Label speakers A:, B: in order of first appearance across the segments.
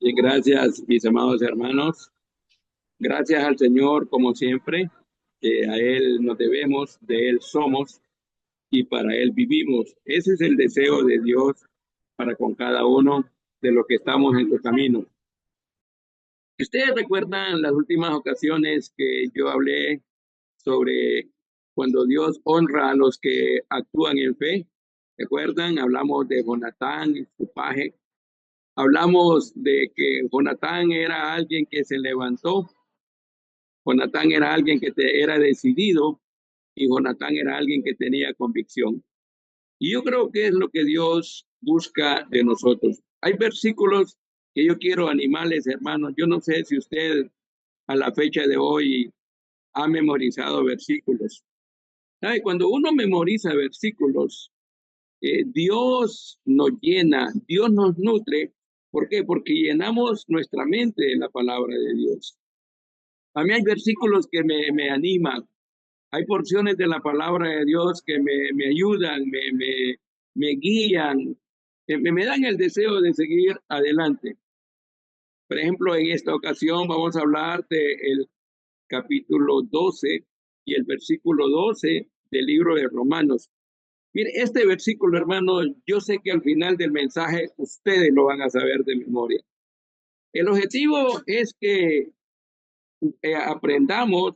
A: Y gracias, mis amados hermanos. Gracias al Señor, como siempre, que a Él nos debemos, de Él somos y para Él vivimos. Ese es el deseo de Dios para con cada uno de los que estamos en su camino. Ustedes recuerdan las últimas ocasiones que yo hablé sobre cuando Dios honra a los que actúan en fe. ¿Recuerdan? Hablamos de Jonatán y su paje. Hablamos de que Jonatán era alguien que se levantó. Jonatán era alguien que era decidido y Jonatán era alguien que tenía convicción. Y yo creo que es lo que Dios busca de nosotros. Hay versículos que yo quiero animarles, hermanos. Yo no sé si usted a la fecha de hoy ha memorizado versículos. ¿Sabe? Cuando uno memoriza versículos, Dios nos llena, Dios nos nutre. ¿Por qué? Porque llenamos nuestra mente de la palabra de Dios. A mí hay versículos que me animan. Hay porciones de la palabra de Dios que me ayudan, me guían, me dan el deseo de seguir adelante. Por ejemplo, en esta ocasión vamos a hablar del capítulo 12 y el versículo 12 del libro de Romanos. Mire, este versículo, hermano, yo sé que al final del mensaje ustedes lo van a saber de memoria. El objetivo es que aprendamos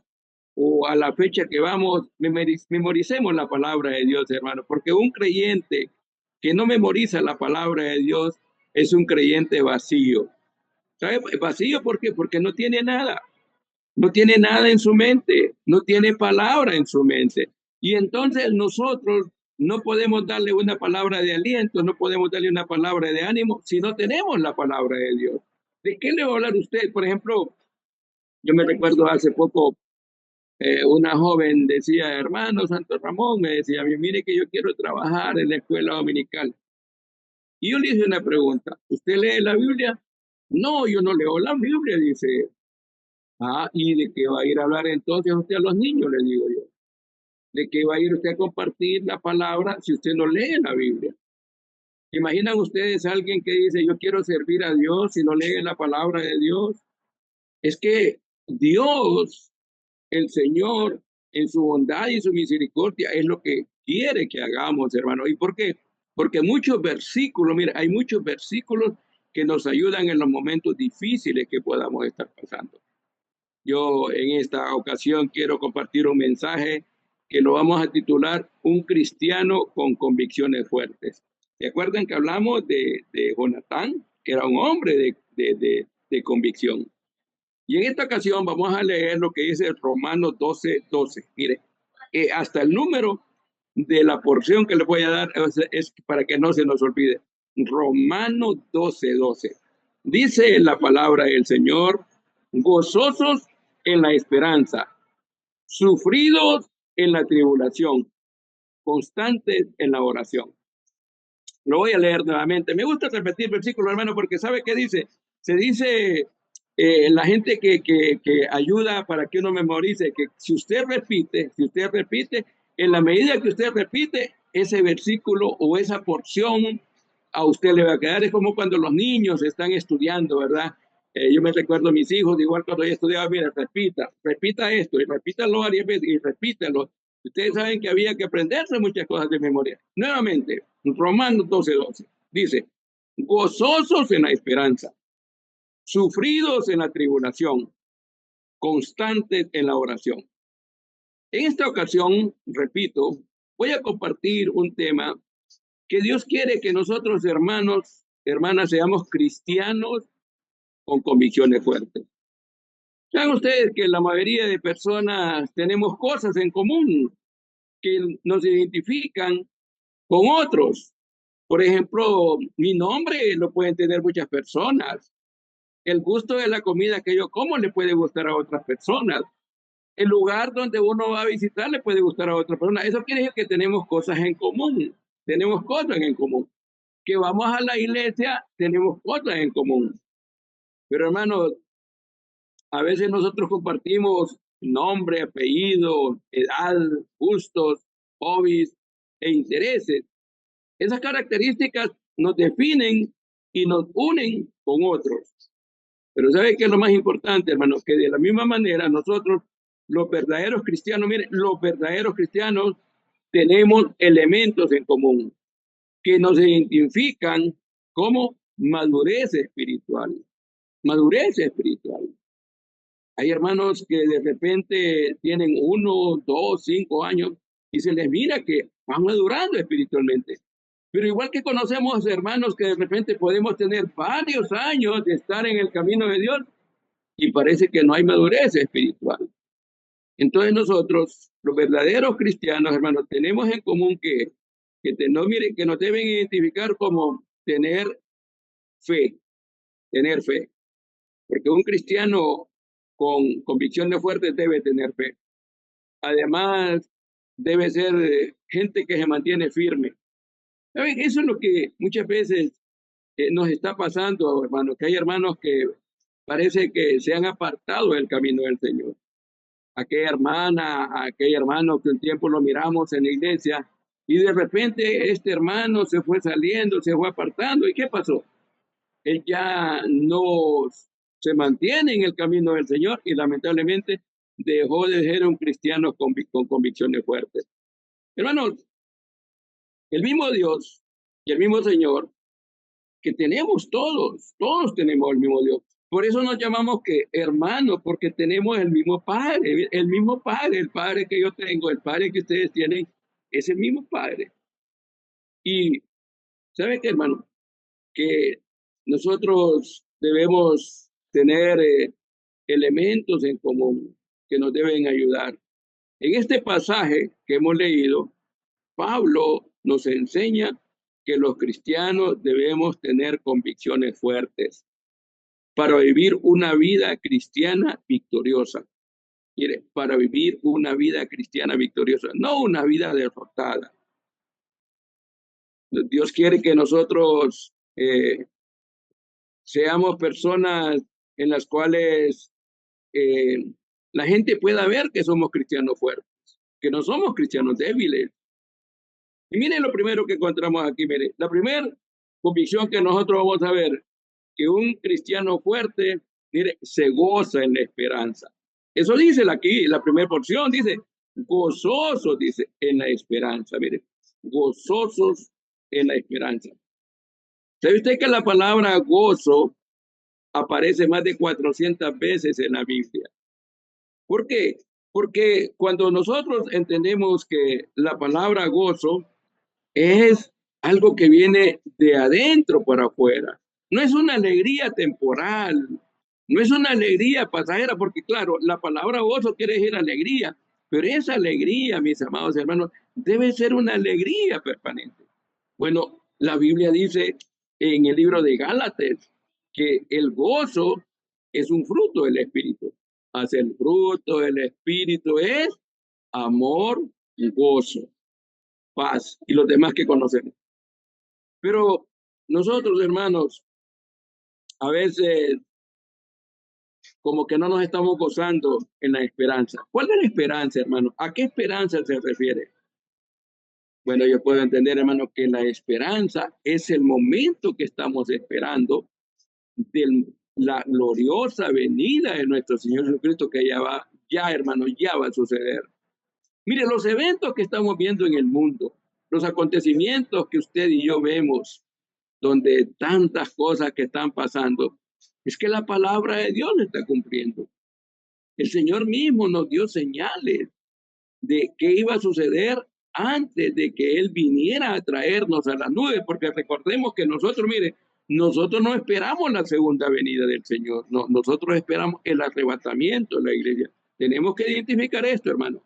A: o a la fecha que vamos, memoricemos la palabra de Dios, hermano, porque un creyente que no memoriza la palabra de Dios es un creyente vacío. ¿Sabe? Vacío, ¿por qué? Porque no tiene nada. No tiene nada en su mente, no tiene palabra en su mente. Y entonces nosotros no podemos darle una palabra de aliento, no podemos darle una palabra de ánimo si no tenemos la palabra de Dios. ¿De qué le va a hablar usted? Por ejemplo, yo me recuerdo hace poco, una joven decía, hermano Santo Ramón, me decía, mire que yo quiero trabajar en la escuela dominical. Y yo le hice una pregunta, ¿usted lee la Biblia? No, yo no leo la Biblia, dice. Ah, ¿y de qué va a ir a hablar entonces usted a los niños? Le digo yo. ¿De qué va a ir usted a compartir la palabra si usted no lee la Biblia? ¿Imaginan ustedes a alguien que dice, yo quiero servir a Dios y no lee la palabra de Dios? Es que Dios, el Señor, en su bondad y su misericordia, es lo que quiere que hagamos, hermano. ¿Y por qué? Porque muchos versículos, mira, hay muchos versículos que nos ayudan en los momentos difíciles que podamos estar pasando. Yo en esta ocasión quiero compartir un mensaje que lo vamos a titular Un cristiano con convicciones fuertes. ¿Se acuerdan que hablamos de Jonatán, que era un hombre de convicción? Y en esta ocasión vamos a leer lo que dice Romanos 12:12. Mire, hasta el número de la porción que le voy a dar es para que no se nos olvide. Romanos 12:12. Dice la palabra del Señor, gozosos en la esperanza, sufridos en la tribulación, constantes en la oración. Lo voy a leer nuevamente. Me gusta repetir versículos, hermano, porque ¿sabe qué dice? Se dice, la gente que ayuda para que uno memorice, que si usted repite, en la medida que usted repite, ese versículo o esa porción a usted le va a quedar. Es como cuando los niños están estudiando, ¿verdad? Yo me recuerdo a mis hijos, igual cuando yo estudiaba, mira, repita esto, y repítalo varias veces, y repítalo. Ustedes saben que había que aprenderse muchas cosas de memoria. Nuevamente, Romanos 12:12 dice, gozosos en la esperanza, sufridos en la tribulación, constantes en la oración. En esta ocasión, repito, voy a compartir un tema que Dios quiere que nosotros, hermanos, hermanas, seamos cristianos con convicciones fuertes. Saben ustedes que la mayoría de personas tenemos cosas en común que nos identifican con otros. Por ejemplo, mi nombre lo pueden tener muchas personas. El gusto de la comida que yo como le puede gustar a otras personas. El lugar donde uno va a visitar le puede gustar a otra persona. Eso quiere decir que tenemos cosas en común. Tenemos cosas en común. Que vamos a la iglesia, tenemos cosas en común. Pero hermanos, a veces nosotros compartimos nombre, apellido, edad, gustos, hobbies e intereses. Esas características nos definen y nos unen con otros. Pero ¿sabe qué es lo más importante, hermano? Que de la misma manera nosotros, los verdaderos cristianos, miren, los verdaderos cristianos tenemos elementos en común que nos identifican como madurez espiritual. Madurez espiritual. Hay hermanos que de repente tienen 1, 2, 5 años y se les mira que van madurando espiritualmente. Pero igual que conocemos hermanos que de repente podemos tener varios años de estar en el camino de Dios y parece que no hay madurez espiritual. Entonces nosotros, los verdaderos cristianos, hermanos, tenemos en común no, miren, que nos deben identificar como fe, tener fe. Porque un cristiano con convicciones fuertes debe tener fe. Además, debe ser gente que se mantiene firme. ¿Saben? Eso es lo que muchas veces nos está pasando, hermanos, que hay hermanos que parece que se han apartado del camino del Señor. Aquella hermana, aquel hermano que un tiempo lo miramos en la iglesia y de repente este hermano se fue saliendo, se fue apartando. ¿Y qué pasó? Él ya no se mantiene en el camino del Señor y lamentablemente dejó de ser un cristiano con convicciones fuertes. Hermanos, el mismo Dios y el mismo Señor que tenemos todos tenemos el mismo Dios. Por eso nos llamamos que hermanos, porque tenemos el mismo Padre, el Padre que yo tengo, el Padre que ustedes tienen, es el mismo Padre. Y ¿sabe qué, hermano? Que nosotros debemos tener elementos en común que nos deben ayudar. En este pasaje que hemos leído, Pablo nos enseña que los cristianos debemos tener convicciones fuertes para vivir una vida cristiana victoriosa. Mire, para vivir una vida cristiana victoriosa, no una vida derrotada. Dios quiere que nosotros seamos personas en las cuales la gente pueda ver que somos cristianos fuertes, que no somos cristianos débiles. Y miren lo primero que encontramos aquí, mire, la primera convicción que nosotros vamos a ver, que un cristiano fuerte, mire, se goza en la esperanza. Eso dice aquí, la primera porción, dice, gozosos, dice, en la esperanza, mire, gozosos en la esperanza. ¿Sabe usted que la palabra gozo aparece más de 400 veces en la Biblia? ¿Por qué? Porque cuando nosotros entendemos que la palabra gozo es algo que viene de adentro para afuera, no es una alegría temporal, no es una alegría pasajera, porque claro, la palabra gozo quiere decir alegría, pero esa alegría, mis amados hermanos, debe ser una alegría permanente. Bueno, la Biblia dice en el libro de Gálatas que el gozo es un fruto del Espíritu. Hacia el fruto del Espíritu es amor, gozo, paz y los demás que conocemos. Pero nosotros, hermanos, a veces como que no nos estamos gozando en la esperanza. ¿Cuál es la esperanza, hermano? ¿A qué esperanza se refiere? Bueno, yo puedo entender, hermano, que la esperanza es el momento que estamos esperando de la gloriosa venida de nuestro Señor Jesucristo, que ya, hermano, ya va a suceder. Mire, los eventos que estamos viendo en el mundo, los acontecimientos que usted y yo vemos, donde tantas cosas que están pasando, es que la palabra de Dios está cumpliendo. El Señor mismo nos dio señales de qué iba a suceder antes de que Él viniera a traernos a las nubes, porque recordemos que nosotros, mire, nosotros no esperamos la segunda venida del Señor, no, nosotros esperamos el arrebatamiento de la iglesia. Tenemos que identificar esto, hermano.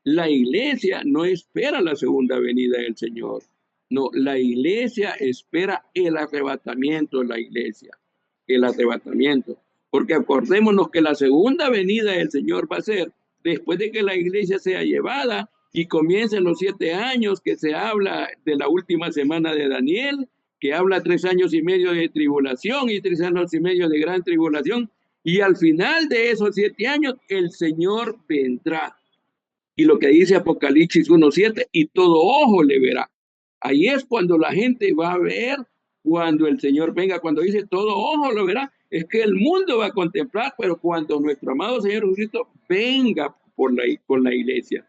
A: La iglesia no espera la segunda venida del Señor. No, la iglesia espera el arrebatamiento de la iglesia. El arrebatamiento. Porque acordémonos que la segunda venida del Señor va a ser después de que la iglesia sea llevada y comiencen los 7 años que se habla de la última semana de Daniel, que habla 3 años y medio de tribulación y 3 años y medio de gran tribulación. Y al final de esos 7 años, el Señor vendrá. Y lo que dice Apocalipsis 1:7, y todo ojo le verá. Ahí es cuando la gente va a ver, cuando el Señor venga, cuando dice todo ojo lo verá, es que el mundo va a contemplar, pero cuando nuestro amado Señor Jesucristo venga por la iglesia.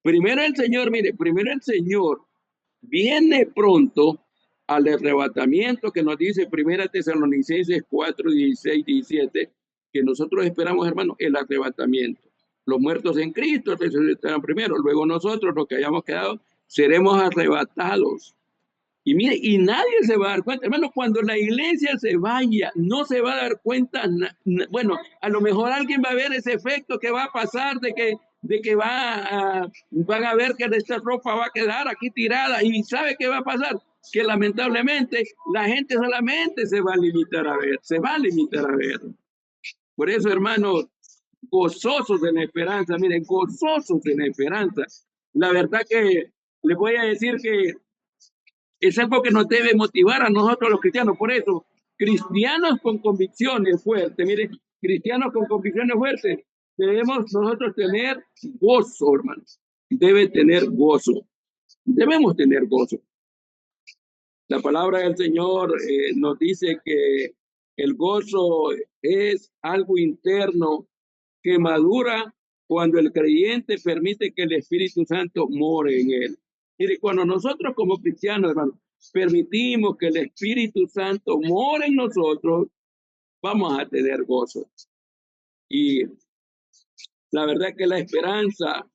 A: Primero el Señor, mire, primero el Señor viene pronto al arrebatamiento que nos dice Primera Tesalonicenses 4:16-17, que nosotros esperamos, hermano, el arrebatamiento. Los muertos en Cristo resucitarán primero, luego nosotros, los que hayamos quedado, seremos arrebatados. Y mire, y nadie se va a dar cuenta, hermano, cuando la iglesia se vaya, no se va a dar cuenta, bueno, a lo mejor alguien va a ver ese efecto que va a pasar de que van a ver que esta ropa va a quedar aquí tirada y ¿sabe qué va a pasar? Que lamentablemente la gente solamente se va a limitar a ver, se va a limitar a ver. Por eso, hermanos, gozosos en la esperanza, miren, gozosos en la esperanza. La verdad que les voy a decir que es algo que nos debe motivar a nosotros los cristianos. Por eso, cristianos con convicciones fuertes, miren, cristianos con convicciones fuertes, debemos nosotros tener gozo, hermanos. Debe tener gozo. Debemos tener gozo. La palabra del Señor nos dice que el gozo es algo interno que madura cuando el creyente permite que el Espíritu Santo more en él. Mire, cuando nosotros como cristianos, hermanos, permitimos que el Espíritu Santo more en nosotros, vamos a tener gozo. Y la verdad que la esperanza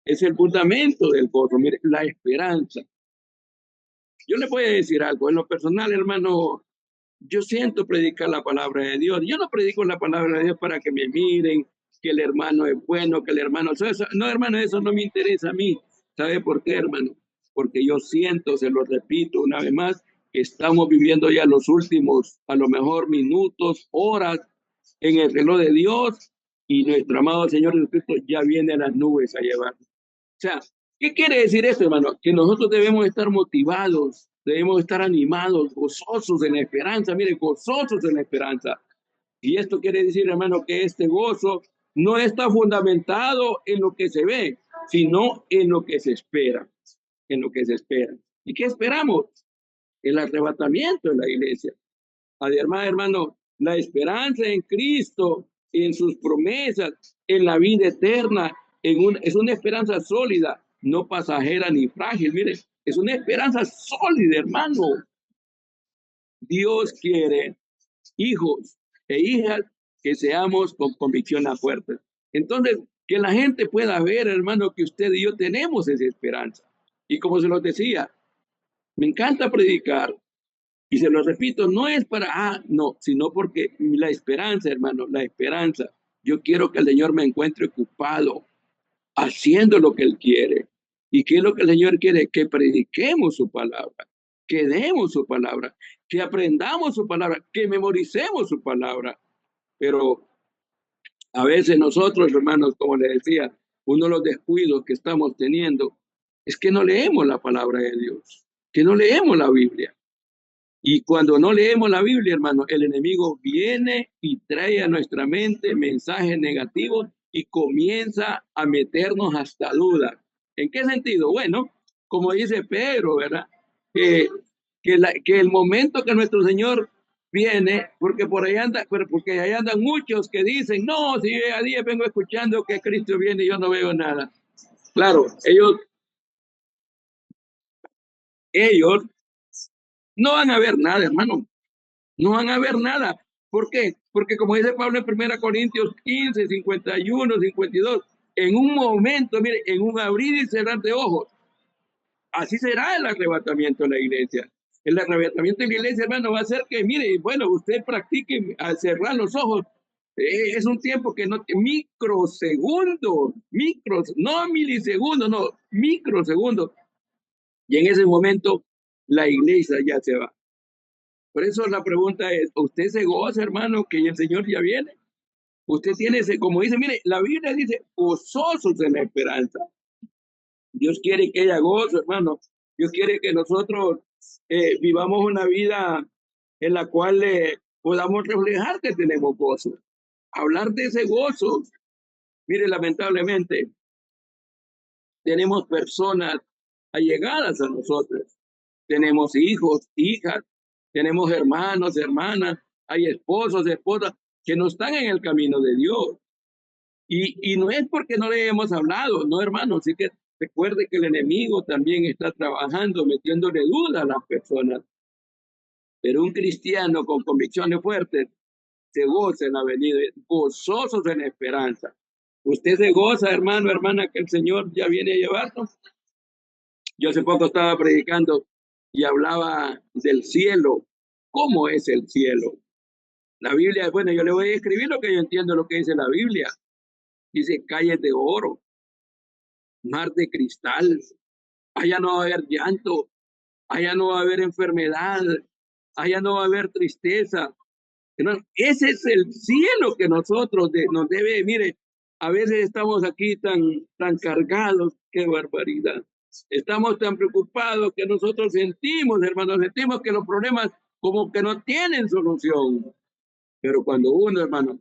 A: es el fundamento del gozo. Mire, la esperanza. Yo le voy a decir algo. En lo personal, hermano, yo siento predicar la palabra de Dios. Yo no predico la palabra de Dios para que me miren, que el hermano es bueno, que el hermano... No, hermano, eso no me interesa a mí. ¿Sabe por qué, hermano? Porque yo siento, se lo repito una vez más, que estamos viviendo ya los últimos, a lo mejor, minutos, horas en el reloj de Dios y nuestro amado Señor Jesucristo ya viene a las nubes a llevarnos. O sea, ¿qué quiere decir esto, hermano? Que nosotros debemos estar motivados, debemos estar animados, gozosos en la esperanza, mire, gozosos en la esperanza. Y esto quiere decir, hermano, que este gozo no está fundamentado en lo que se ve, sino en lo que se espera, en lo que se espera. ¿Y qué esperamos? El arrebatamiento de la iglesia. Además, hermano, la esperanza en Cristo, en sus promesas, en la vida eterna, es una esperanza sólida, no pasajera ni frágil. Mire, es una esperanza sólida, hermano. Dios quiere hijos e hijas que seamos con convicción fuerte. Entonces, que la gente pueda ver, hermano, que usted y yo tenemos esa esperanza. Y como se los decía, me encanta predicar, y se lo repito, no es para, no, sino porque la esperanza, hermano, la esperanza. Yo quiero que el Señor me encuentre ocupado, haciendo lo que Él quiere. ¿Y qué es lo que el Señor quiere? Que prediquemos su palabra, que demos su palabra, que aprendamos su palabra, que memoricemos su palabra. Pero a veces nosotros, hermanos, como les decía, uno de los descuidos que estamos teniendo es que no leemos la palabra de Dios, que no leemos la Biblia. Y cuando no leemos la Biblia, hermano, el enemigo viene y trae a nuestra mente mensajes negativos y comienza a meternos hasta dudas. ¿En qué sentido? Bueno, como dice Pedro, ¿verdad? Que el momento que nuestro Señor viene, porque por ahí anda, porque ahí andan muchos que dicen, no, si a día vengo escuchando que Cristo viene y yo no veo nada. Claro, ellos no van a ver nada, hermano. No van a ver nada. ¿Por qué? Porque como dice Pablo en 1 Corintios 15, 51, 52, en un momento, mire, en un abrir y cerrar de ojos, así será el arrebatamiento de la iglesia. El arrebatamiento de la iglesia, hermano, va a ser que, mire, bueno, usted practique al cerrar los ojos. Es un tiempo que no, microsegundos, no milisegundos, no, microsegundos. Y en ese momento la iglesia ya se va. Por eso la pregunta es, ¿usted se goza, hermano, que el Señor ya viene? Usted tiene ese, como dice, mire, la Biblia dice, gozosos en la esperanza. Dios quiere que haya gozo, hermano. Dios quiere que nosotros vivamos una vida en la cual podamos reflejar que tenemos gozo. hablar de ese gozo. Mire, lamentablemente, tenemos personas allegadas a nosotros. Tenemos hijos, hijas, tenemos hermanos, hermanas, hay esposos, esposas que no están en el camino de Dios. Y no es porque no le hemos hablado, no, hermano. Así que recuerde que el enemigo también está trabajando, metiéndole duda a las personas. Pero un cristiano con convicciones fuertes se goza en la venida, gozosos en la esperanza. Usted se goza, hermano, hermana, que el Señor ya viene a llevarnos. Yo hace poco estaba predicando y hablaba del cielo. ¿Cómo es el cielo? La Biblia, bueno, yo le voy a escribir lo que yo entiendo, lo que dice la Biblia. Dice calles de oro, mar de cristal. Allá no va a haber llanto, allá no va a haber enfermedad, allá no va a haber tristeza. Hermano, ese es el cielo que nosotros nos debe, mire, a veces estamos aquí tan cargados, qué barbaridad. Estamos tan preocupados que nosotros sentimos, hermanos, sentimos que los problemas como que no tienen solución. Pero cuando uno, hermano,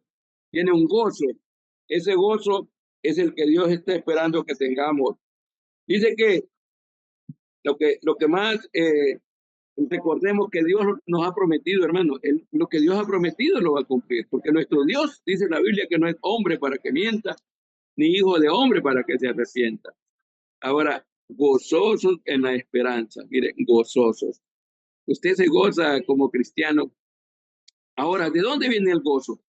A: tiene un gozo, ese gozo es el que Dios está esperando que tengamos. Dice que lo que más recordemos que Dios nos ha prometido, hermano, lo que Dios ha prometido lo va a cumplir, porque nuestro Dios, dice la Biblia, que no es hombre para que mienta, ni hijo de hombre para que se arrepienta. Ahora, gozosos en la esperanza, miren, gozosos. Usted se goza como cristiano. Ahora, ¿de dónde viene el gozo?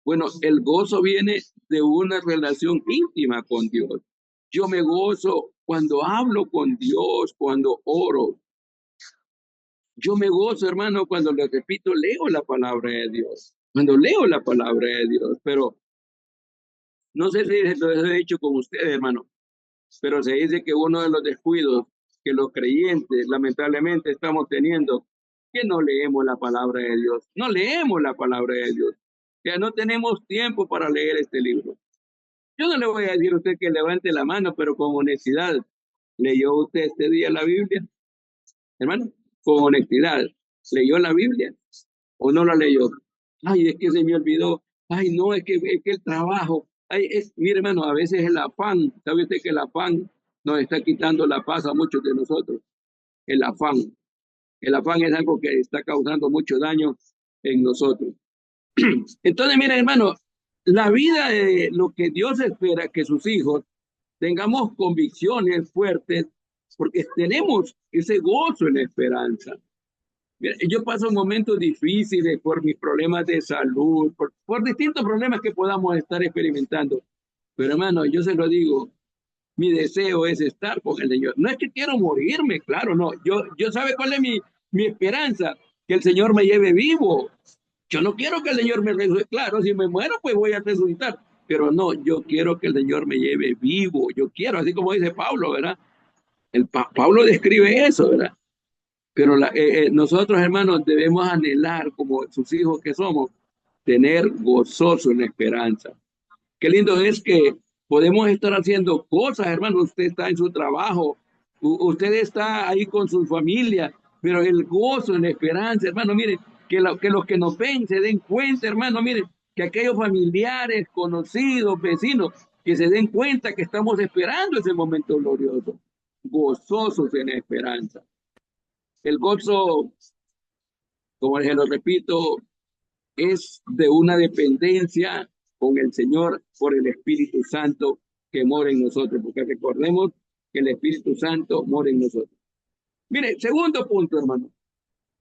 A: Bueno, el gozo viene de una relación íntima con Dios. Yo me gozo cuando hablo con Dios, cuando oro. Yo me gozo, hermano, cuando le repito, leo la palabra de Dios. Cuando leo la palabra de Dios, pero no sé si lo he dicho con ustedes, hermano, pero se dice que uno de los descuidos que los creyentes lamentablemente estamos teniendo, que no leemos la palabra de Dios. No leemos la palabra de Dios. Que no tenemos tiempo para leer este libro. Yo no le voy a decir a usted que levante la mano, pero con honestidad. ¿Leyó usted este día la Biblia? Hermano, con honestidad. ¿Leyó la Biblia o no la leyó? Ay, es que se me olvidó. Ay, no, es que el trabajo. Ay, mire, hermano, a veces el afán, ¿sabe usted que el afán nos está quitando la paz a muchos de nosotros? El afán. El afán es algo que está causando mucho daño en nosotros. Entonces, mire, hermano, la vida de lo que Dios espera que sus hijos tengamos convicciones fuertes, porque tenemos ese gozo en la esperanza. Mira, yo paso momentos difíciles por mis problemas de salud, por distintos problemas que podamos estar experimentando. Pero hermano, yo se lo digo, mi deseo es estar con el Señor. No es que quiero morirme, claro, no. Yo ¿sabe cuál es mi esperanza? Que el Señor me lleve vivo. Yo no quiero que el Señor me resucite. Claro, si me muero, pues voy a resucitar. Pero no, yo quiero que el Señor me lleve vivo. Yo quiero, así como dice Pablo, ¿verdad? Pablo describe eso, ¿verdad? Pero nosotros, hermanos, debemos anhelar, como sus hijos que somos, tener gozoso en la esperanza. Qué lindo es que podemos estar haciendo cosas, hermano. Usted está en su trabajo, usted está ahí con su familia, pero el gozo en la esperanza, hermano, mire, que los que nos ven se den cuenta, hermano, mire, que aquellos familiares, conocidos, vecinos, que se den cuenta que estamos esperando ese momento glorioso, gozosos en la esperanza. El gozo, como les lo repito, es de una dependencia con el Señor por el Espíritu Santo que mora en nosotros, porque recordemos que el Espíritu Santo mora en nosotros. Mire, segundo punto, hermano.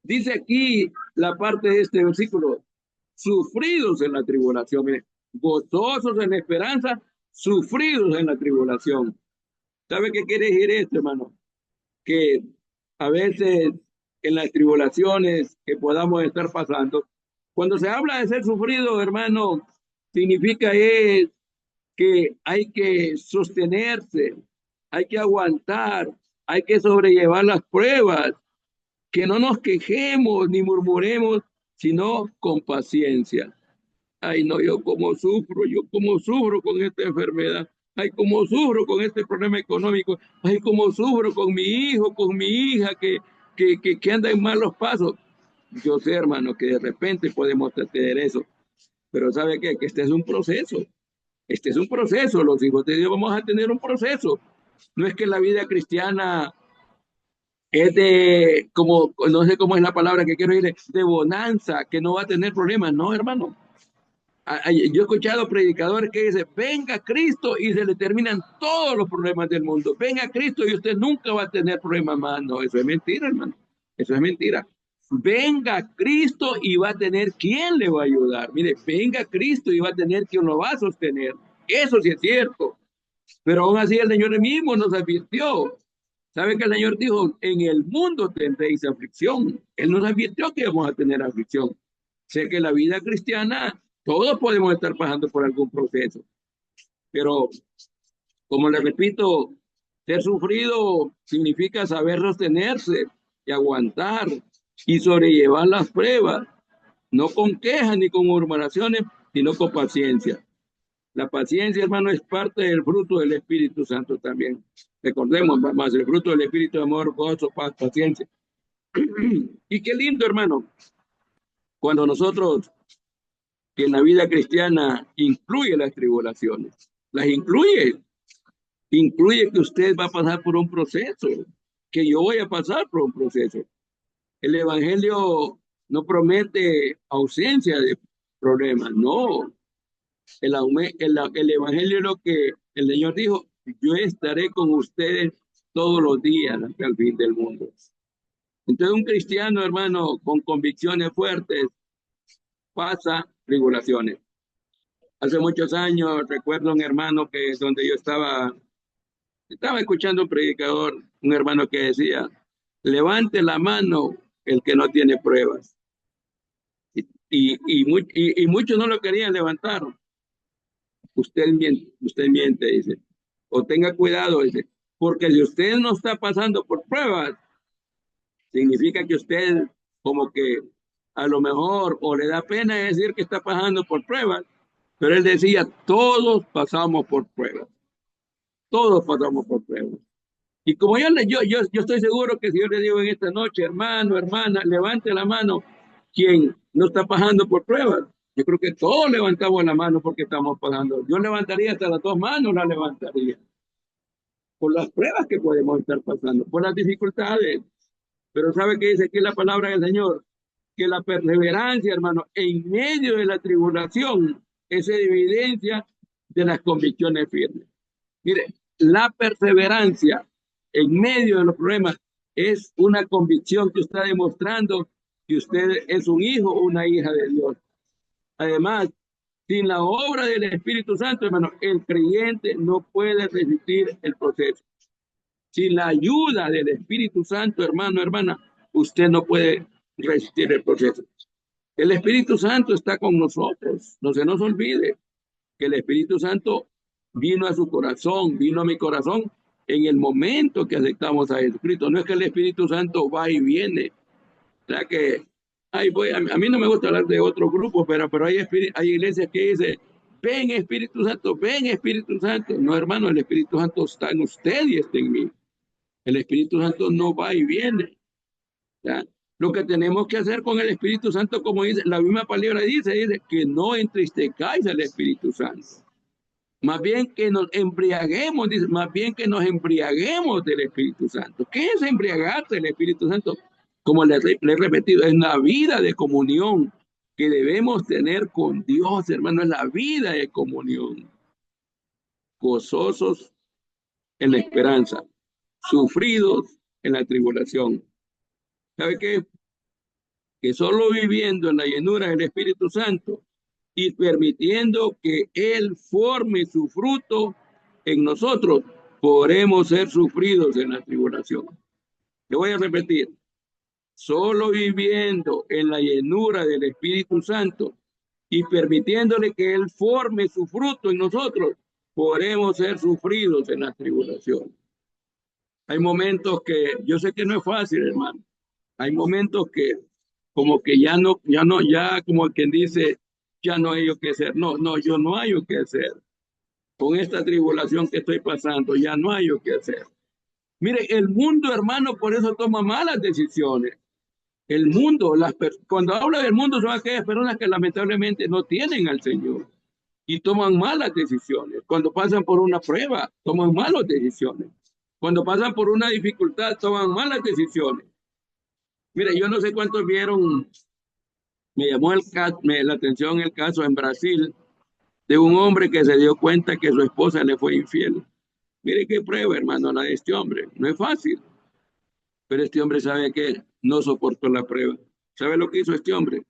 A: Dice aquí la parte de este versículo, sufridos en la tribulación, mire, gozosos en la esperanza, sufridos en la tribulación. ¿Sabe qué quiere decir esto, hermano? Que a veces en las tribulaciones que podamos estar pasando, cuando se habla de ser sufrido, hermano, significa es que hay que sostenerse, hay que aguantar, hay que sobrellevar las pruebas, que no nos quejemos ni murmuremos, sino con paciencia. Ay, no, yo como sufro con esta enfermedad. Ay, como sufro con este problema económico. Ay, como sufro con mi hijo, con mi hija que anda en malos pasos. Yo sé, hermano, que de repente podemos tener eso. Pero ¿sabe qué? Que este es un proceso. Este es un proceso. Los hijos de Dios vamos a tener un proceso. No es que la vida cristiana es de, como, no sé cómo es la palabra que quiero decir, de bonanza, que no va a tener problemas. No, hermano. Yo he escuchado predicadores que dicen, venga Cristo y se le terminan todos los problemas del mundo. Venga Cristo y usted nunca va a tener problemas más. No, eso es mentira, hermano. Eso es mentira. Venga Cristo y va a tener quien le va a ayudar. Mire, venga Cristo y va a tener quien lo va a sostener. Eso sí es cierto. Pero aún así el Señor mismo nos advirtió. ¿Sabe que el Señor dijo, en el mundo tendréis aflicción? Él nos advirtió que vamos a tener aflicción. Sé que la vida cristiana, todos podemos estar pasando por algún proceso, pero como le repito, ser sufrido significa saber sostenerse y aguantar y sobrellevar las pruebas, no con quejas ni con murmuraciones, sino con paciencia. La paciencia, hermano, es parte del fruto del Espíritu Santo también. Recordemos, más el fruto del Espíritu de amor, gozo, paz, paciencia. Y qué lindo, hermano, cuando nosotros, que en la vida cristiana incluye las tribulaciones, las incluye que usted va a pasar por un proceso, que yo voy a pasar por un proceso. El Evangelio no promete ausencia de problemas, no. El Evangelio es lo que el Señor dijo, yo estaré con ustedes todos los días hasta el fin del mundo. Entonces un cristiano, hermano, con convicciones fuertes, pasa tribulaciones. Hace muchos años recuerdo un hermano que donde yo estaba escuchando un predicador, un hermano que decía, levante la mano el que no tiene pruebas. Y muchos no lo querían levantar. Usted miente, dice. O tenga cuidado, dice. Porque si usted no está pasando por pruebas, significa que usted como que a lo mejor o le da pena decir que está pasando por pruebas, pero él decía, todos pasamos por pruebas. Todos pasamos por pruebas. Y como yo estoy seguro que si yo le digo en esta noche, hermano, hermana, levante la mano, quien no está pasando por pruebas. Yo creo que todos levantamos la mano porque estamos pasando. Yo levantaría hasta las dos manos, la levantaría. Por las pruebas que podemos estar pasando, por las dificultades. Pero ¿sabe qué dice aquí la palabra del Señor? Que la perseverancia, hermano, en medio de la tribulación es evidencia de las convicciones firmes. Mire, la perseverancia en medio de los problemas es una convicción que está demostrando que usted es un hijo o una hija de Dios. Además, sin la obra del Espíritu Santo, hermano, el creyente no puede resistir el proceso. Sin la ayuda del Espíritu Santo, hermano, hermana, usted no puede resistir el proceso. El Espíritu Santo está con nosotros. No se nos olvide que el Espíritu Santo vino a su corazón, vino a mi corazón en el momento que aceptamos a Jesucristo. No es que el Espíritu Santo va y viene. O sea que a mí no me gusta hablar de otro grupo, pero hay iglesias que dicen, ven Espíritu Santo, ven Espíritu Santo. No, hermano, el Espíritu Santo está en usted y está en mí. El Espíritu Santo no va y viene. ¿Ya? Lo que tenemos que hacer con el Espíritu Santo, como dice la misma palabra dice que no entristezcáis al Espíritu Santo. Más bien que nos embriaguemos, dice, más bien que nos embriaguemos del Espíritu Santo. ¿Qué es embriagarse del Espíritu Santo? Como le he repetido, es la vida de comunión que debemos tener con Dios, hermano, es la vida de comunión. Gozosos en la esperanza, sufridos en la tribulación. ¿Sabe qué? Que solo viviendo en la llenura del Espíritu Santo y permitiendo que Él forme su fruto en nosotros, podremos ser sufridos en la tribulación. Le voy a repetir, solo viviendo en la llenura del Espíritu Santo y permitiéndole que Él forme su fruto en nosotros, podremos ser sufridos en la tribulación. Hay momentos que, yo sé que no es fácil, hermano, hay momentos que como que ya como quien dice, ya no hay yo que hacer. No, yo no hay yo que hacer. Con esta tribulación que estoy pasando, ya no hay yo que hacer. Mire, el mundo, hermano, por eso toma malas decisiones. El mundo, cuando habla del mundo son aquellas personas que lamentablemente no tienen al Señor y toman malas decisiones. Cuando pasan por una prueba, toman malas decisiones. Cuando pasan por una dificultad, toman malas decisiones. Mire, yo no sé cuántos vieron, me llamó la atención el caso en Brasil de un hombre que se dio cuenta que su esposa le fue infiel. Mire qué prueba, hermano, la de este hombre. No es fácil, pero este hombre sabe que no soportó la prueba. ¿Sabe lo que hizo este hombre?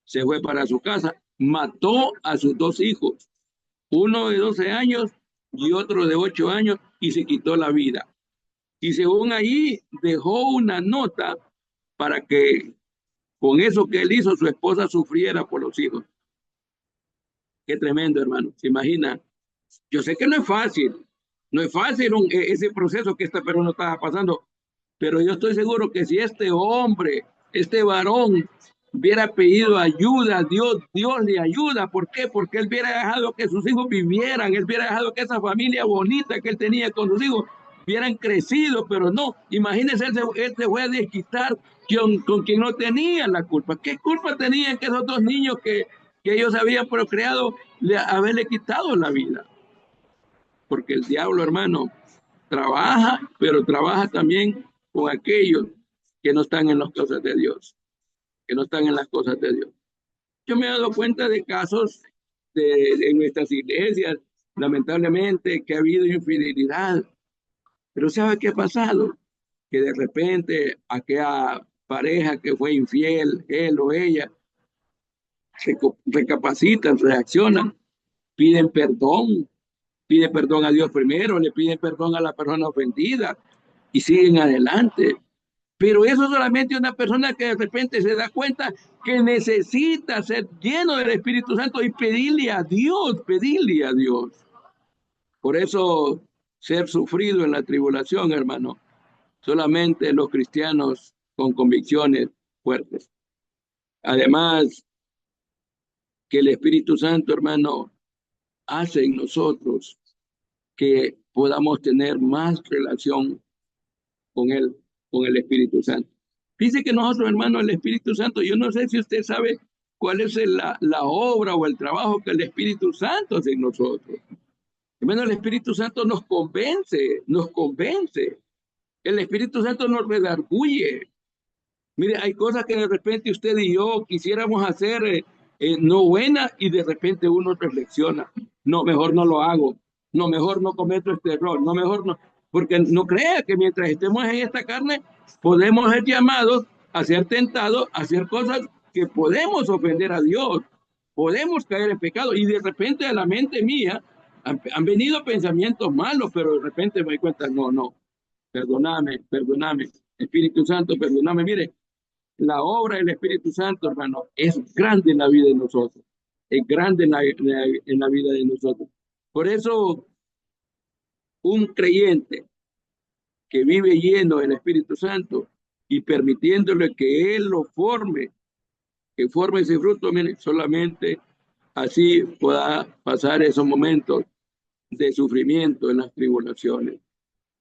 A: Se fue para su casa, mató a sus dos hijos, uno de 12 años y otro de 8 años, y se quitó la vida. Y según ahí dejó una nota para que con eso que él hizo su esposa sufriera por los hijos. Qué tremendo, hermano. ¿Se imagina? Yo sé que no es fácil, no es fácil ese proceso que esta persona estaba pasando, pero yo estoy seguro que si este hombre, este varón, hubiera pedido ayuda a Dios, Dios le ayuda. ¿Por qué? Porque él hubiera dejado que sus hijos vivieran, él hubiera dejado que esa familia bonita que él tenía con sus hijos hubieran crecido, pero no. Imagínense, él se fue a desquitar con quien no tenía la culpa. ¿Qué culpa tenían que esos dos niños que ellos habían procreado haberle quitado la vida? Porque el diablo, hermano, trabaja, pero trabaja también con aquellos que no están en las cosas de Dios, que no están en las cosas de Dios. Yo me he dado cuenta de casos en nuestras iglesias, lamentablemente, que ha habido infidelidad, pero ¿sabe qué ha pasado? Que de repente aquella pareja que fue infiel, él o ella, recapacitan, reaccionan, piden perdón, pide perdón a Dios primero, le piden perdón a la persona ofendida y siguen adelante. Pero eso solamente una persona que de repente se da cuenta que necesita ser lleno del Espíritu Santo y pedirle a Dios, pedirle a Dios. Por eso ser sufrido en la tribulación, hermano, solamente los cristianos con convicciones fuertes. Además, que el Espíritu Santo, hermano, hace en nosotros que podamos tener más relación con él, con el Espíritu Santo. Dice que nosotros, hermano, el Espíritu Santo, yo no sé si usted sabe cuál es la obra o el trabajo que el Espíritu Santo hace en nosotros. Hermano, el Espíritu Santo nos convence, nos convence. El Espíritu Santo nos redarguye. Mire, hay cosas que de repente usted y yo quisiéramos hacer no buenas y de repente uno reflexiona. No, mejor no lo hago. No, mejor no cometo este error. No, mejor no. Porque no crea que mientras estemos en esta carne podemos ser llamados a ser tentados, a hacer cosas que podemos ofender a Dios. Podemos caer en pecado y de repente a la mente mía han venido pensamientos malos, pero de repente me doy cuenta, no, no, perdóname, perdóname. Espíritu Santo, perdóname. Mire, la obra del Espíritu Santo, hermano, es grande en la vida de nosotros. Es grande en la vida de nosotros. Por eso, un creyente que vive lleno del Espíritu Santo y permitiéndole que Él lo forme, que forme ese fruto, mire, solamente así pueda pasar esos momentos de sufrimiento en las tribulaciones.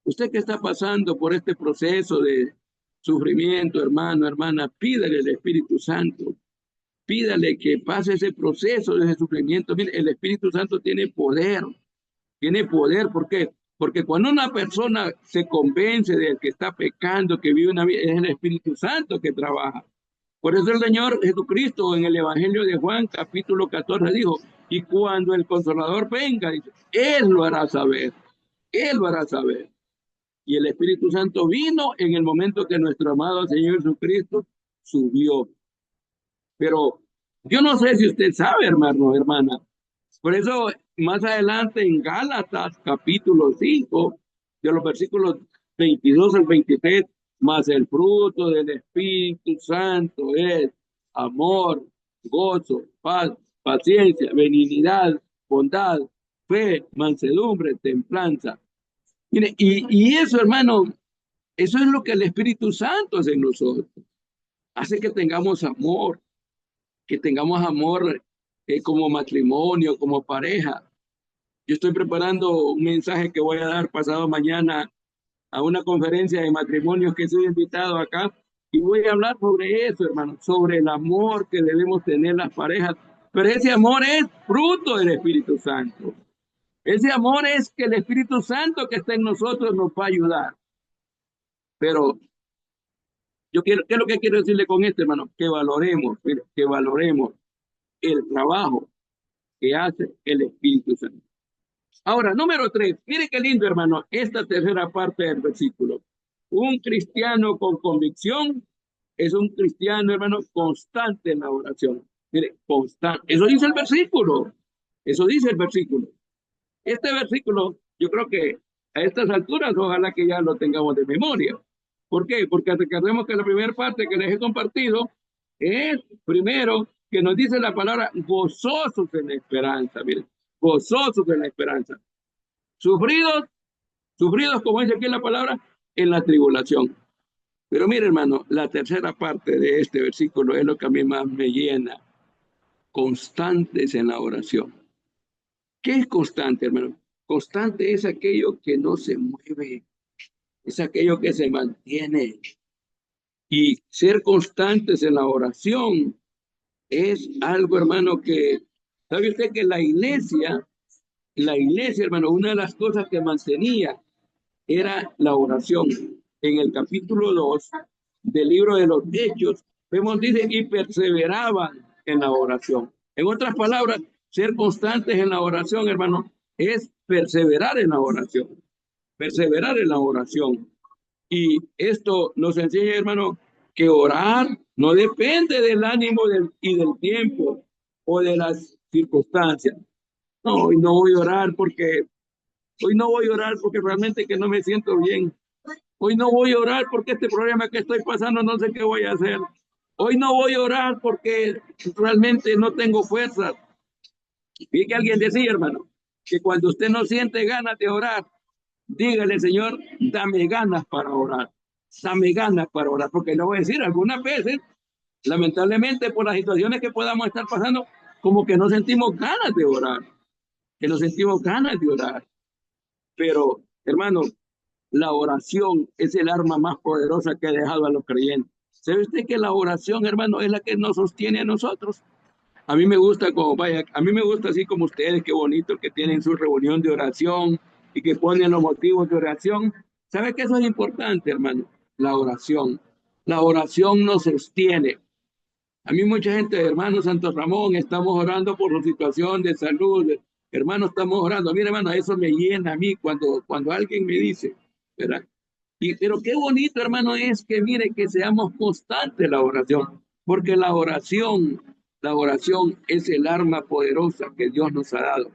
A: Usted que está pasando por este proceso de sufrimiento, hermano, hermana, pídale al Espíritu Santo. Pídale que pase ese proceso de ese sufrimiento. Mire, el Espíritu Santo tiene poder. Tiene poder. ¿Por qué? Porque cuando una persona se convence de que está pecando, que vive una vida, es el Espíritu Santo que trabaja. Por eso el Señor Jesucristo en el Evangelio de Juan, capítulo 14, dijo, y cuando el Consolador venga, dice, Él lo hará saber. Él lo hará saber. Y el Espíritu Santo vino en el momento que nuestro amado Señor Jesucristo subió. Pero yo no sé si usted sabe, hermano, hermana. Por eso, más adelante en Gálatas, capítulo 5, de los versículos 22 al 23, más el fruto del Espíritu Santo es amor, gozo, paz, paciencia, benignidad, bondad, fe, mansedumbre, templanza. Mire, y eso, hermano, eso es lo que el Espíritu Santo hace en nosotros. Hace que tengamos amor como matrimonio, como pareja. Yo estoy preparando un mensaje que voy a dar pasado mañana a una conferencia de matrimonios que soy invitado acá Y voy a hablar sobre eso, hermano, sobre el amor que debemos tener las parejas. Pero ese amor es fruto del Espíritu Santo. Ese amor es que el Espíritu Santo que está en nosotros nos va a ayudar. Pero yo quiero, ¿qué es lo que quiero decirle con esto, hermano? Que valoremos, mire, que valoremos el trabajo que hace el Espíritu Santo. Ahora, número 3, mire qué lindo, hermano, esta tercera parte del versículo. Un cristiano con convicción es un cristiano, hermano, constante en la oración. Mire, constante. Eso dice el versículo. Eso dice el versículo. Este versículo, yo creo que a estas alturas, ojalá que ya lo tengamos de memoria. ¿Por qué? Porque recordemos que la primera parte que les he compartido es, primero, que nos dice la palabra gozosos en la esperanza. Miren, gozosos en la esperanza. Sufridos, sufridos, como dice aquí la palabra, en la tribulación. Pero mire, hermano, la tercera parte de este versículo es lo que a mí más me llena. Constantes en la oración. ¿Qué es constante, hermano? Constante es aquello que no se mueve, es aquello que se mantiene. Y ser constantes en la oración es algo, hermano, que, ¿sabe usted que la iglesia, hermano, una de las cosas que mantenía era la oración? En el capítulo 2 del libro de los Hechos, vemos, dice, y perseveraban en la oración. En otras palabras, ser constantes en la oración, hermano, es perseverar en la oración. Perseverar en la oración. Y esto nos enseña, hermano, que orar no depende del ánimo y del tiempo o de las circunstancias. No, hoy no voy a orar porque hoy no voy a orar porque realmente que no me siento bien. Hoy no voy a orar porque este problema que estoy pasando no sé qué voy a hacer. Hoy no voy a orar porque realmente no tengo fuerzas. Y que alguien decía, hermano, que cuando usted no siente ganas de orar, dígale, Señor, dame ganas para orar. Dame ganas para orar. Porque le voy a decir, algunas veces, lamentablemente, por las situaciones que podamos estar pasando, como que no sentimos ganas de orar. Que no sentimos ganas de orar. Pero, hermano, la oración es el arma más poderosa que ha dejado a los creyentes. ¿Sabe usted que la oración, hermano, es la que nos sostiene a nosotros? A mí me gusta como, vaya, a mí me gusta así como ustedes, qué bonito que tienen su reunión de oración y que ponen los motivos de oración. ¿Sabe que eso es importante, hermano? La oración. La oración nos sostiene. A mí mucha gente, hermano Santo Ramón, estamos orando por su situación de salud. Hermano, estamos orando. Mira, hermano, eso me llena a mí cuando alguien me dice, ¿verdad? Pero qué bonito, hermano, es que mire que seamos constantes en la oración, porque la oración es el arma poderosa que Dios nos ha dado.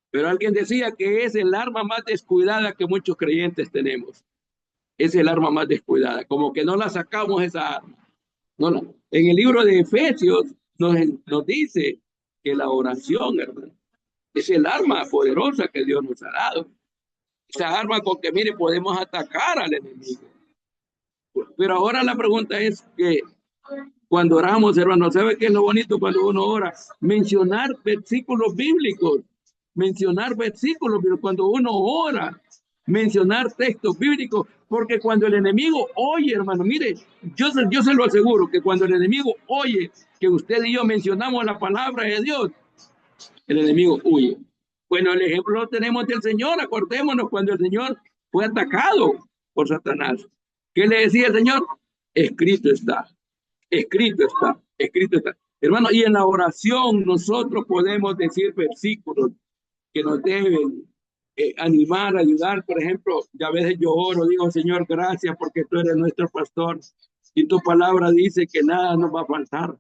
A: Pero alguien decía que es el arma más descuidada que muchos creyentes tenemos. Es el arma más descuidada, como que no la sacamos esa arma. No, no. En el libro de Efesios nos dice que la oración, hermano, es el arma poderosa que Dios nos ha dado. Esa arma con que, mire, podemos atacar al enemigo. Pero ahora la pregunta es que cuando oramos, hermano, ¿sabe qué es lo bonito cuando uno ora? Mencionar versículos bíblicos. Mencionar versículos, pero cuando uno ora, mencionar textos bíblicos, porque cuando el enemigo oye, hermano, mire, yo se lo aseguro, que cuando el enemigo oye que usted y yo mencionamos la palabra de Dios, el enemigo huye. Bueno, el ejemplo lo tenemos del Señor. Acordémonos cuando el Señor fue atacado por Satanás. ¿Qué le decía el Señor? Escrito está, escrito está, escrito está. Hermano, y en la oración nosotros podemos decir versículos que nos deben animar, ayudar. Por ejemplo, ya a veces yo oro, digo, Señor, gracias porque tú eres nuestro pastor y tu palabra dice que nada nos va a faltar.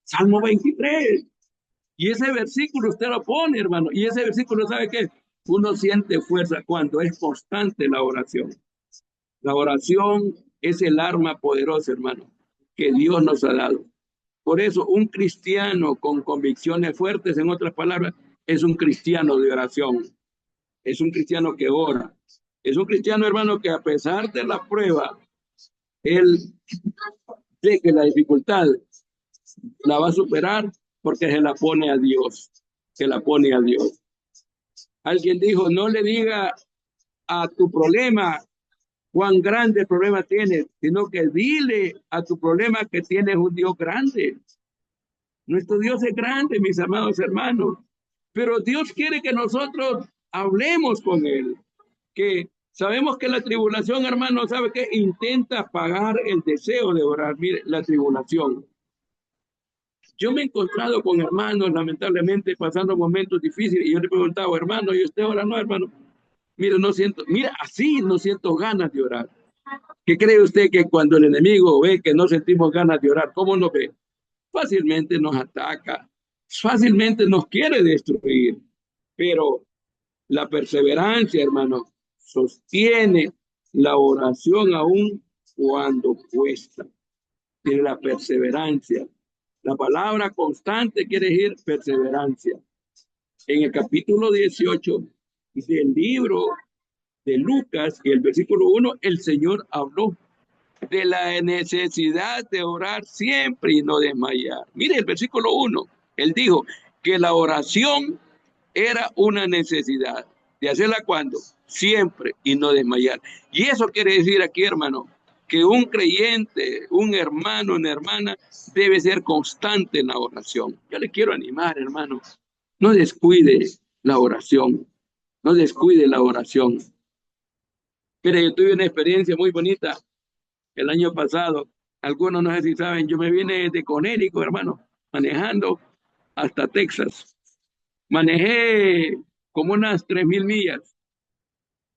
A: Salmo 23. Y ese versículo usted lo pone, hermano. Y ese versículo, ¿sabe qué? Uno siente fuerza cuando es constante la oración. La oración es el arma poderosa, hermano, que Dios nos ha dado. Por eso, un cristiano con convicciones fuertes, en otras palabras, es un cristiano de oración. Es un cristiano que ora. Es un cristiano, hermano, que a pesar de la prueba, él sé que la dificultad la va a superar porque se la pone a Dios. Se la pone a Dios. Alguien dijo, no le diga a tu problema cuán grande problema tienes, sino que dile a tu problema que tienes un Dios grande. Nuestro Dios es grande, mis amados hermanos, pero Dios quiere que nosotros hablemos con Él, que sabemos que la tribulación, hermano, ¿sabe qué? Intenta apagar el deseo de orar. Mire, la tribulación. Yo me he encontrado con hermanos, lamentablemente, pasando momentos difíciles, y yo le preguntaba, hermano, ¿y usted ora? No, hermano, mire, no siento, mira, así no siento ganas de orar. ¿Qué cree usted que cuando el enemigo ve que no sentimos ganas de orar, cómo nos ve? Fácilmente nos ataca, fácilmente nos quiere destruir, pero la perseverancia, hermano, sostiene la oración aún cuando cuesta. Tiene la perseverancia. La palabra constante quiere decir perseverancia. En el capítulo 18 del libro de Lucas, y el versículo 1, el Señor habló de la necesidad de orar siempre y no desmayar. Mire el versículo 1, él dijo que la oración era una necesidad. ¿De hacerla cuando? Siempre y no desmayar. Y eso quiere decir aquí, hermano, que un creyente, un hermano, una hermana, debe ser constante en la oración. Yo le quiero animar, hermano, no descuide la oración, no descuide la oración. Mire, yo tuve una experiencia muy bonita el año pasado. Algunos no sé si saben, yo me vine de Conérico, hermano, manejando hasta Texas. Manejé como unas 3,000 millas.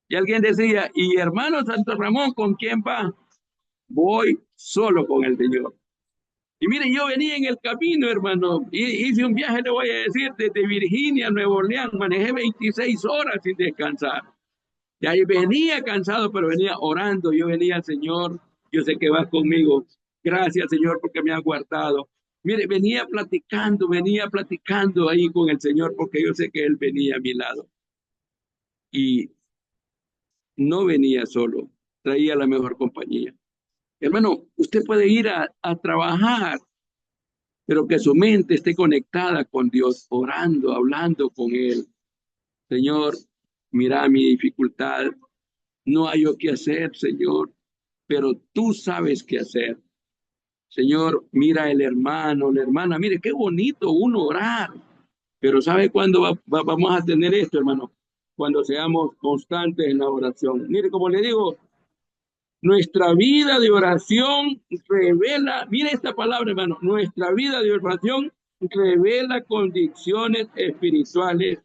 A: Y alguien decía, y hermano Santo Ramón, ¿con quién va? Voy solo con el Señor. Y mire, yo venía en el camino, hermano, y hice un viaje, le voy a decir, desde Virginia a Nuevo Orleans, manejé 26 horas sin descansar. Y ahí venía cansado, pero venía orando. Yo venía, Señor, yo sé que vas conmigo. Gracias, Señor, porque me has guardado. Mire, venía platicando ahí con el Señor, porque yo sé que Él venía a mi lado. Y no venía solo, traía la mejor compañía. Hermano, usted puede ir a trabajar, pero que su mente esté conectada con Dios, orando, hablando con Él. Señor, mira mi dificultad, no hay yo qué hacer, Señor, pero tú sabes qué hacer. Señor, mira el hermano, la hermana, mire qué bonito uno orar, pero ¿sabe cuándo vamos a tener esto, hermano? Cuando seamos constantes en la oración. Mire, como le digo, nuestra vida de oración revela, mire esta palabra, hermano, nuestra vida de oración revela condiciones espirituales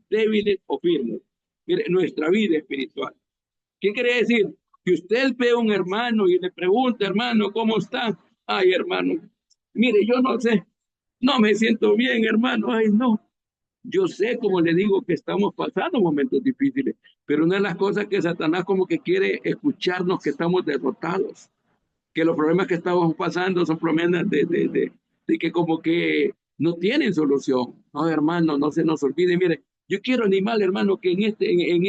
A: débiles o firmes. Mire, nuestra vida espiritual. ¿Qué quiere decir? Que usted ve a un hermano y le pregunta, hermano, ¿cómo está? Ay, hermano, mire, yo no sé, no me siento bien, hermano, ay, no. Yo sé, como le digo, que estamos pasando momentos difíciles, pero una de las cosas que Satanás como que quiere escucharnos que estamos derrotados, que los problemas que estamos pasando son problemas de que como que no tienen solución. No, hermano, no se nos olvide. Mire, yo quiero animar, hermano, que en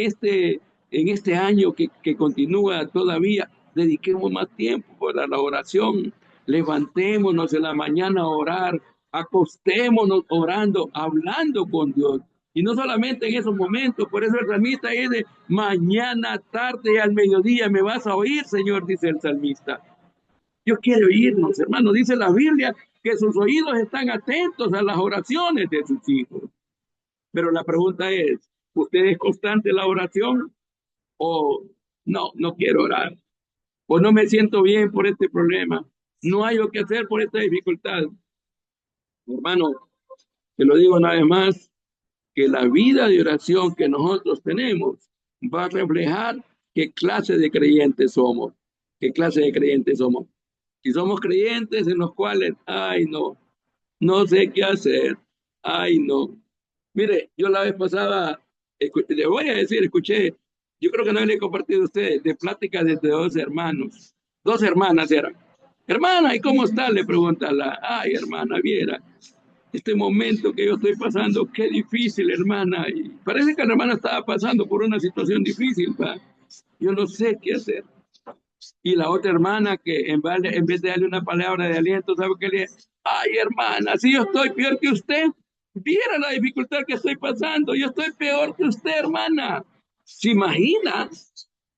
A: este año que continúa todavía, dediquemos más tiempo para la oración. Levantémonos en la mañana a orar, acostémonos orando, hablando con Dios. Y no solamente en esos momentos, por eso el salmista dice, mañana, tarde y al mediodía me vas a oír, Señor, dice el salmista. Dios quiere oírnos, hermano. Dice la Biblia que sus oídos están atentos a las oraciones de sus hijos. Pero la pregunta es, ¿usted es constante en la oración? ¿O no quiero orar? ¿O no me siento bien por este problema? ¿No hay lo que hacer por esta dificultad? Hermano, te lo digo una vez más, que la vida de oración que nosotros tenemos va a reflejar qué clase de creyentes somos. ¿Qué clase de creyentes somos? Si somos creyentes en los cuales, ay, no sé qué hacer, ay, no. Mire, yo la vez pasada, le voy a decir, escuché, yo creo que no le he compartido a ustedes, de pláticas de dos hermanos, dos hermanas eran. Hermana, ¿y cómo está? Le pregunta la, ay, hermana, viera, este momento que yo estoy pasando, qué difícil, hermana. Y parece que la hermana estaba pasando por una situación difícil, ¿va? Yo no sé qué hacer. Y la otra hermana que en vez de darle una palabra de aliento, ¿sabe qué le dice? Ay, hermana, si yo estoy peor que usted, viera la dificultad que estoy pasando, yo estoy peor que usted, hermana. ¿Se imagina?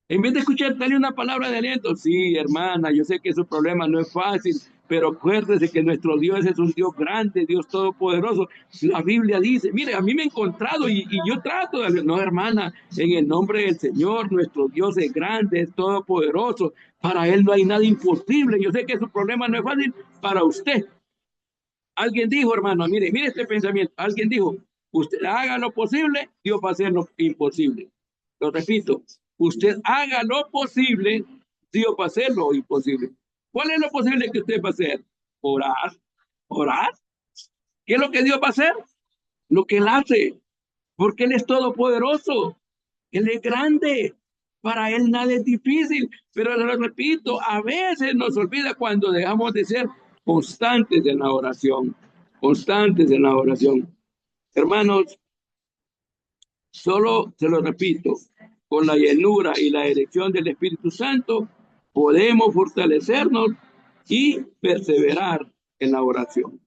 A: En vez de escuchar, dale una palabra de aliento. Sí, hermana, yo sé que su problema no es fácil, pero acuérdese que nuestro Dios es un Dios grande, Dios todopoderoso. La Biblia dice, mire, a mí me he encontrado y yo trato de... No, hermana, en el nombre del Señor, nuestro Dios es grande, es todopoderoso. Para Él no hay nada imposible. Yo sé que su problema no es fácil para usted. Alguien dijo, hermano, mire este pensamiento. Alguien dijo, usted haga lo posible, Dios va a hacer lo imposible. Lo repito, usted haga lo posible, Dios va a hacer lo imposible. ¿Cuál es lo posible que usted va a hacer? Orar, orar. ¿Qué es lo que Dios va a hacer? Lo que Él hace, porque Él es todopoderoso, Él es grande. Para Él nada es difícil, pero lo repito, a veces nos olvida cuando dejamos de ser constantes en la oración, constantes en la oración. Hermanos, solo se lo repito, con la llenura y la dirección del Espíritu Santo podemos fortalecernos y perseverar en la oración. O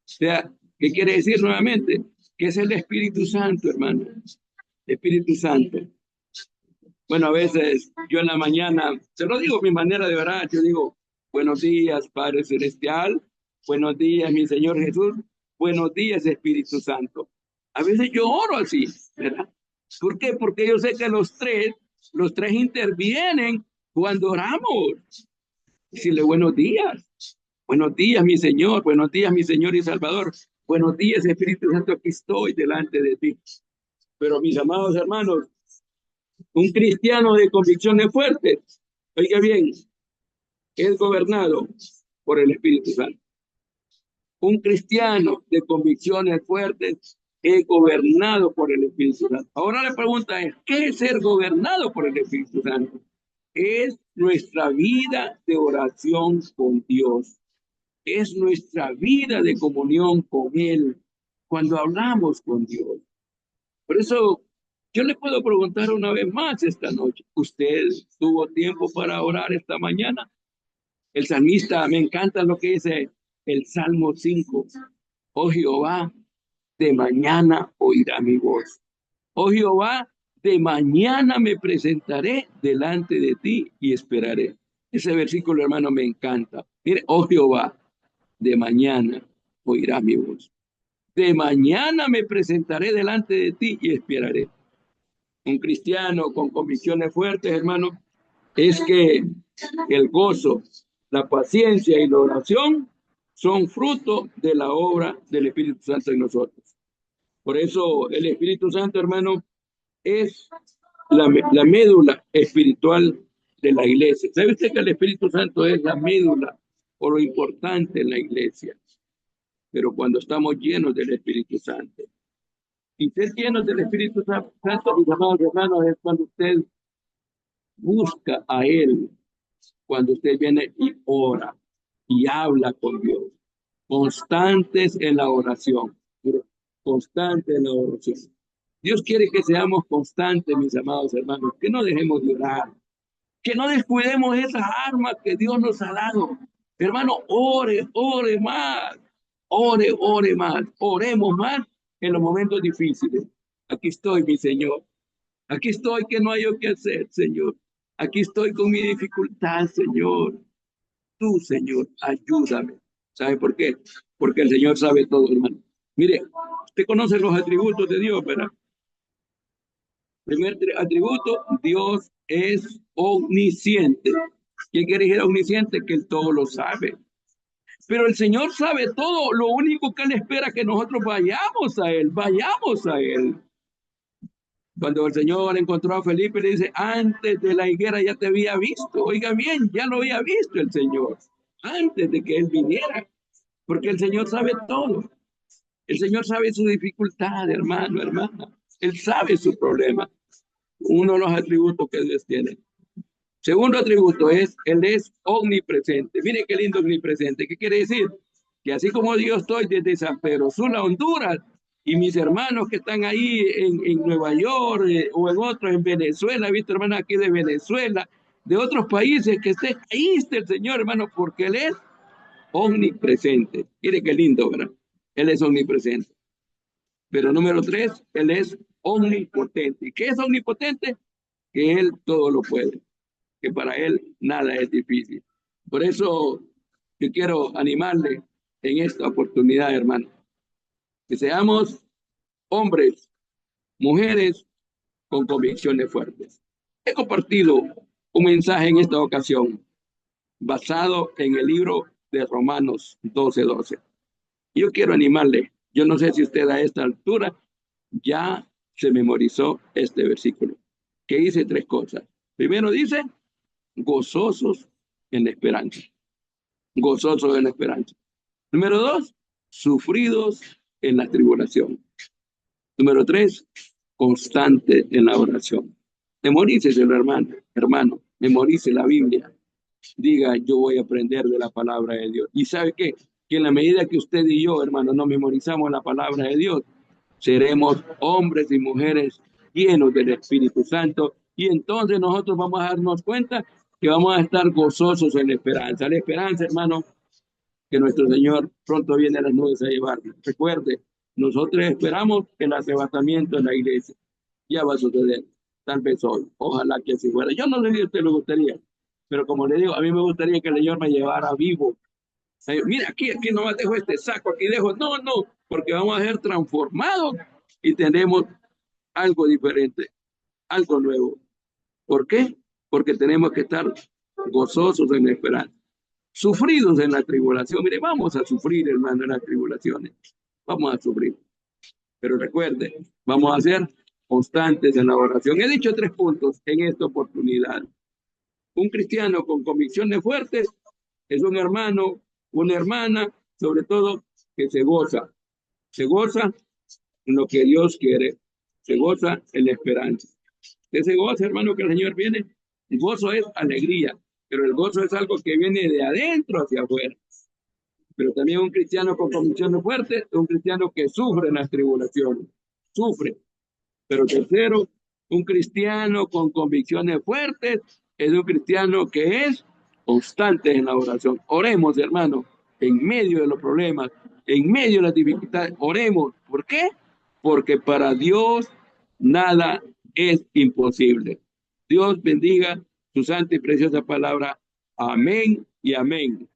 A: sea, ¿qué quiere decir nuevamente? Que es el Espíritu Santo, hermano. Espíritu Santo. Bueno, a veces yo en la mañana, se lo digo mi manera de orar, yo digo, buenos días, Padre Celestial, buenos días, mi Señor Jesús, buenos días, Espíritu Santo. A veces yo oro así, ¿verdad? ¿Por qué? Porque yo sé que los tres intervienen cuando oramos. Decirle buenos días, mi Señor, buenos días, mi Señor y Salvador, buenos días, Espíritu Santo, aquí estoy delante de ti. Pero mis amados hermanos, un cristiano de convicciones fuertes, oiga bien, es gobernado por el Espíritu Santo. Un cristiano de convicciones fuertes es gobernado por el Espíritu Santo. Ahora la pregunta es, ¿qué es ser gobernado por el Espíritu Santo? Es nuestra vida de oración con Dios. Es nuestra vida de comunión con Él cuando hablamos con Dios. Por eso yo le puedo preguntar una vez más esta noche. ¿Usted tuvo tiempo para orar esta mañana? El salmista, me encanta lo que dice el Salmo 5. Oh Jehová, de mañana oirá mi voz. Oh Jehová, de mañana me presentaré delante de ti y esperaré. Ese versículo, hermano, me encanta. Mire, oh Jehová, de mañana oirá mi voz. De mañana me presentaré delante de ti y esperaré. Un cristiano con convicciones fuertes, hermano, es que el gozo, la paciencia y la oración son fruto de la obra del Espíritu Santo en nosotros. Por eso el Espíritu Santo, hermano, es la médula espiritual de la iglesia. ¿Sabe usted que el Espíritu Santo es la médula o lo importante en la iglesia? Pero cuando estamos llenos del Espíritu Santo, y ser llenos del Espíritu Santo, mis amados hermanos, es cuando usted busca a Él, cuando usted viene y ora y habla con Dios, constantes en la oración, constantes en la oración. Dios quiere que seamos constantes, mis amados hermanos, que no dejemos de orar, que no descuidemos esas armas que Dios nos ha dado. Hermano, ore más, ore más, oremos más en los momentos difíciles. Aquí estoy, mi Señor. Aquí estoy que no hay yo que hacer, Señor. Aquí estoy con mi dificultad, Señor. Tú, Señor, ayúdame. ¿Sabe por qué? Porque el Señor sabe todo, hermano. Mire, usted conoce los atributos de Dios, ¿verdad? Primer atributo, Dios es omnisciente. ¿Qué quiere decir omnisciente? Que Él todo lo sabe. Pero el Señor sabe todo. Lo único que Él espera es que nosotros vayamos a Él, vayamos a Él. Cuando el Señor encontró a Felipe, le dice, antes de la higuera ya te había visto. Oiga bien, ya lo había visto el Señor, antes de que Él viniera. Porque el Señor sabe todo. El Señor sabe su dificultad, hermano, hermana. Él sabe su problema. Uno de los atributos que Dios tiene. Segundo atributo es, Él es omnipresente. Mire qué lindo omnipresente. ¿Qué quiere decir? Que así como yo estoy desde San Pedro Sula, Honduras, y mis hermanos que están ahí en Nueva York o en otros, en Venezuela, he visto hermanos aquí de Venezuela, de otros países, que ahí está el Señor, hermano, porque Él es omnipresente. Mire qué lindo, ¿verdad? Él es omnipresente. Pero número 3, Él es omnipotente. ¿Y qué es omnipotente? Que Él todo lo puede. que para Él nada es difícil. Por eso yo quiero animarle en esta oportunidad, hermano, que seamos hombres, mujeres con convicciones fuertes. He compartido un mensaje en esta ocasión basado en el libro de Romanos 12:12. Yo quiero animarle. Yo no sé si usted a esta altura ya se memorizó este versículo, que dice tres cosas. Primero dice, gozosos en la esperanza. Gozosos en la esperanza. Número dos, sufridos en la tribulación. Número tres, constante en la oración. Memoríceselo, hermano, memorice la Biblia. Diga, yo voy a aprender de la palabra de Dios. ¿Y sabe qué? Que en la medida que usted y yo, hermano, nos memorizamos la palabra de Dios, seremos hombres y mujeres llenos del Espíritu Santo, y entonces nosotros vamos a darnos cuenta que vamos a estar gozosos en la esperanza. La esperanza, hermano, que nuestro Señor pronto viene a las nubes a llevarnos. Recuerde, nosotros esperamos el arrebatamiento de la iglesia. Ya va a suceder, tal vez hoy. Ojalá que así fuera. Yo no sé si a usted le gustaría, pero como le digo, a mí me gustaría que el Señor me llevara vivo. Mira, aquí nomás dejo este saco, aquí dejo. No, no, porque vamos a ser transformados y tenemos algo diferente, algo nuevo. ¿Por qué? Porque tenemos que estar gozosos en la esperanza, sufridos en la tribulación. Mire, vamos a sufrir, hermano, en las tribulaciones. Vamos a sufrir. Pero recuerde, vamos a ser constantes en la oración. He dicho tres puntos en esta oportunidad. Un cristiano con convicciones fuertes es un hermano, una hermana, sobre todo, que se goza. Se goza en lo que Dios quiere. Se goza en la esperanza. Ese gozo, hermano, que el Señor viene. El gozo es alegría, pero el gozo es algo que viene de adentro hacia afuera. Pero también un cristiano con convicciones fuertes es un cristiano que sufre en las tribulaciones. Sufre. Pero tercero, un cristiano con convicciones fuertes es un cristiano que es constante en la oración. Oremos, hermano, en medio de los problemas, en medio de las dificultades, oremos. ¿Por qué? Porque para Dios nada es imposible. Dios bendiga su santa y preciosa palabra. Amén y amén.